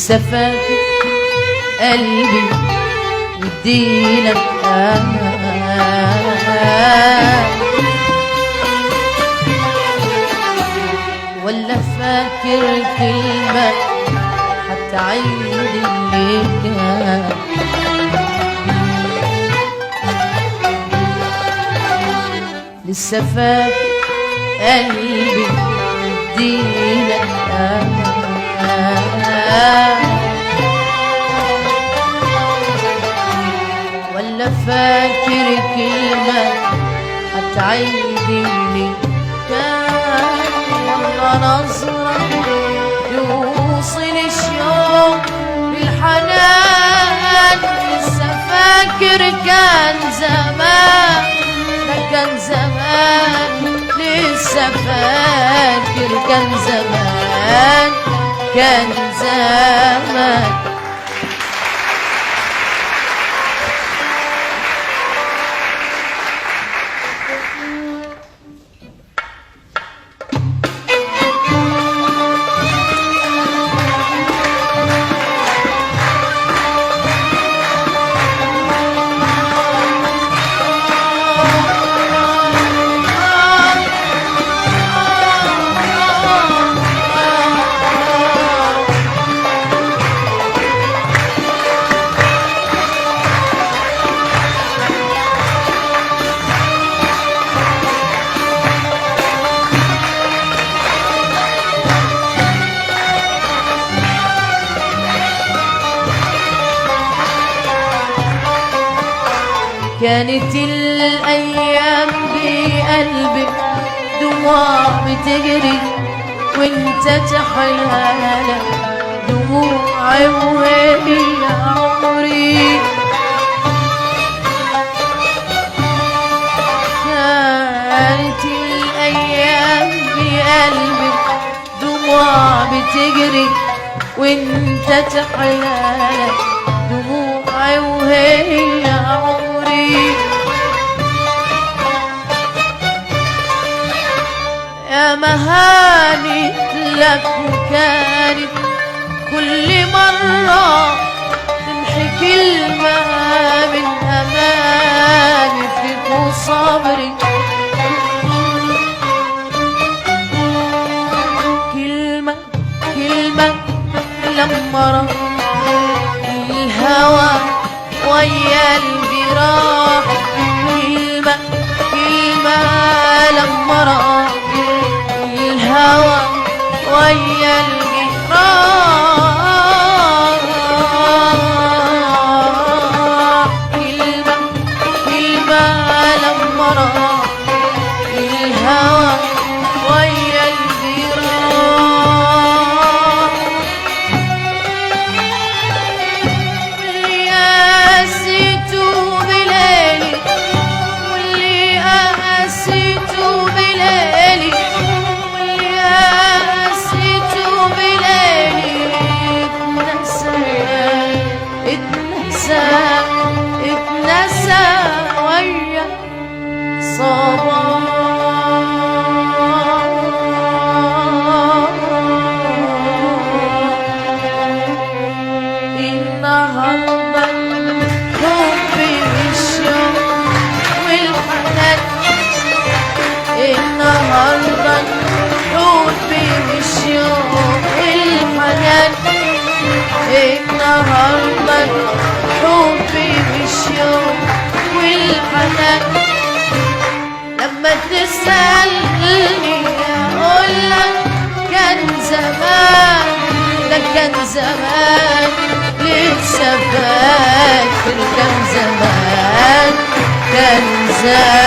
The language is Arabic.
لسه فاكر قلبي مديلك امان، ولا فاكر كلمة هتعيد اللي كان؟ لسه فاكر قلبي مديلك امان، ولا فاكر كلمة هتعيد اللي كان؟ يلا نظرة توصل الشوق بالحنان، لسه فاكر كان زمان، ده كان زمان، لسه فاكر كان زمان، كان زمان. كانت الأيام بقلبي دموع بتجري وانت تحلالك دموعي وهي عمري، كانت الأيام بقلبي دموع بتجري وانت تحلالك دموعي وهي عمري، يا مهانت لك وكانت كل مرة تمحي كلمة من أماني فيك وصبري، كلمة كلمة لما راح الهوى ويا الجراح، كلمة كلمة لما راح الهوى ويا الجراح، كلمة كلمة لما راح الهوى ويا الجراح، واللي قاسيته بليلي واللي قاسيته بليلي اتنسى ويا صباح، النهارده حبي والشوق والحنان، النهارده حبي والشوق والحنان، النهارده حبي والشوق والحنان، لما تسألني أقولك كان زمان، ده كان زمان، لسه فاكر كان زمان، كان زمان.